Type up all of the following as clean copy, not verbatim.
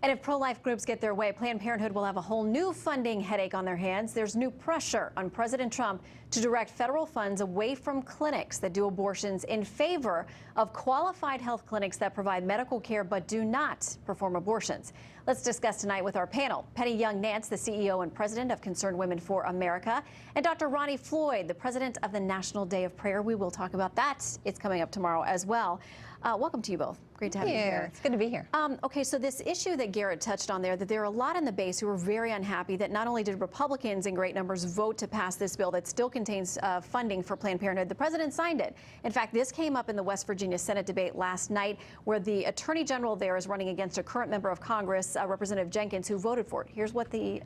And if pro-life groups get their way, Planned Parenthood will have a whole new funding headache on their hands. There's new pressure on President Trump to direct federal funds away from clinics that do abortions in favor of qualified health clinics that provide medical care but do not perform abortions. Let's discuss tonight with our panel. Penny Young-Nance, the CEO and president of Concerned Women for America, and Dr. Ronnie Floyd, the president of the National Day of Prayer. We will talk about that. It's coming up tomorrow as well. Welcome to you both. Great to have you here. It's good to be here. Okay, so this issue that Garrett touched on there, that there are a lot in the base who are very unhappy that not only did Republicans in great numbers vote to pass this bill that still contains funding for Planned Parenthood, the president signed it. In fact, this came up in the West Virginia Senate debate last night, where the Attorney General there is running against a current member of Congress, Representative Jenkins, who voted for it. Here's what the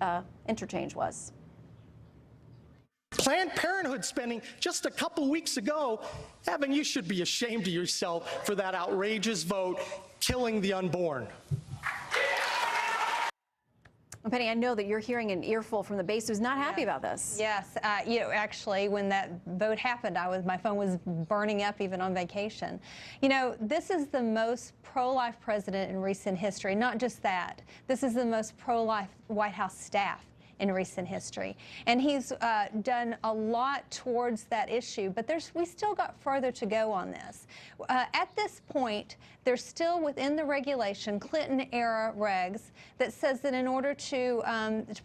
interchange was. Planned Parenthood spending just a couple weeks ago. Evan, you should be ashamed of yourself for that outrageous vote, killing the unborn. Well, Penny, I know that you're hearing an earful from the base who's not happy about this. Yes, actually, when that vote happened, my phone was burning up even on vacation. This is the most pro-life president in recent history. Not just that, this is the most pro-life White House staff in recent history. And he's done a lot towards that issue, but we still got further to go on this. At this point, there's still within the regulation, Clinton-era regs, that says that in order to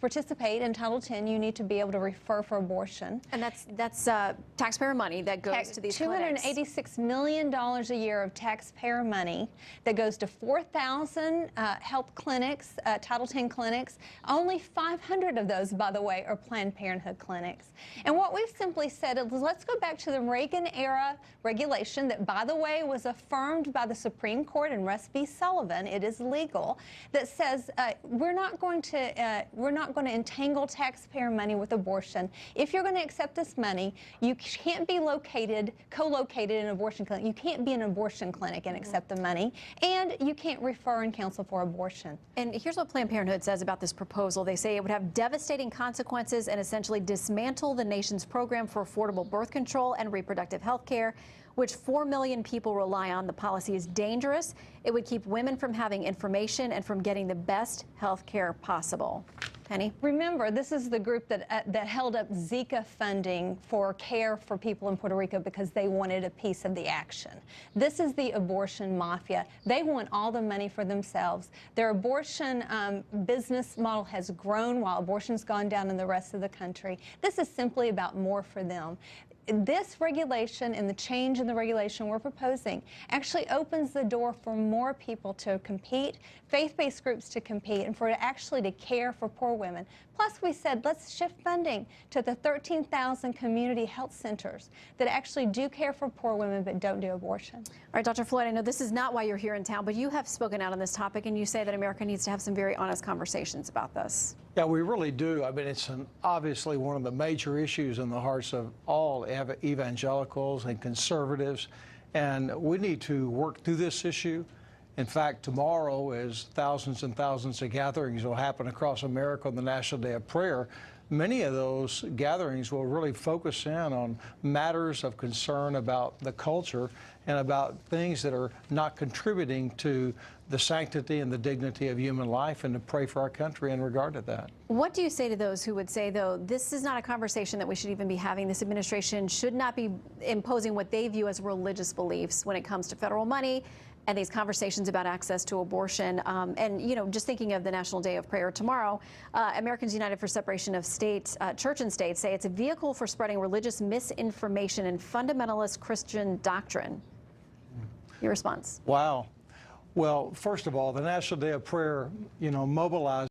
participate in Title X, you need to be able to refer for abortion. And that's taxpayer money that goes to these clinics. $286 million a year of taxpayer money that goes to 4,000 health clinics, Title X clinics. Only 500 of those, by the way, are Planned Parenthood clinics. And what we've simply said is, let's go back to the Reagan-era regulation that, by the way, was affirmed by the Supreme Court in Russ v. Sullivan. It is legal. That says we're not going to entangle taxpayer money with abortion. If you're going to accept this money, you can't be co-located in an abortion clinic. You can't be in an abortion clinic and accept the money, and you can't refer and counsel for abortion. And here's what Planned Parenthood says about this proposal. They say it would have devastating consequences and essentially dismantle the nation's program for affordable birth control and reproductive health care, which 4 million people rely on. The policy is dangerous. It would keep women from having information and from getting the best health care possible. Penny? Remember, this is the group that held up Zika funding for care for people in Puerto Rico because they wanted a piece of the action. This is the abortion mafia. They want all the money for themselves. Their abortion business model has grown while abortion's gone down in the rest of the country. This is simply about more for them. This regulation and the change in the regulation we're proposing actually opens the door for more people to compete, faith-based groups to compete, and for actually to care for poor women. Plus, we said, let's shift funding to the 13,000 community health centers that actually do care for poor women but don't do abortion. All right, Dr. Floyd, I know this is not why you're here in town, but you have spoken out on this topic, and you say that America needs to have some very honest conversations about this. Yeah, we really do. I mean, it's obviously one of the major issues in the hearts of all evangelicals and conservatives, and we need to work through this issue. In fact, tomorrow, as thousands and thousands of gatherings will happen across America on the National Day of Prayer, many of those gatherings will really focus in on matters of concern about the culture and about things that are not contributing to the sanctity and the dignity of human life, and to pray for our country in regard to that. What do you say to those who would say, though, this is not a conversation that we should even be having? This administration should not be imposing what they view as religious beliefs when it comes to federal money and these conversations about access to abortion. And, just thinking of the National Day of Prayer tomorrow, Americans United for Separation of Church and State say it's a vehicle for spreading religious misinformation and fundamentalist Christian doctrine. Your response? Wow. Well, first of all, the National Day of Prayer, mobilized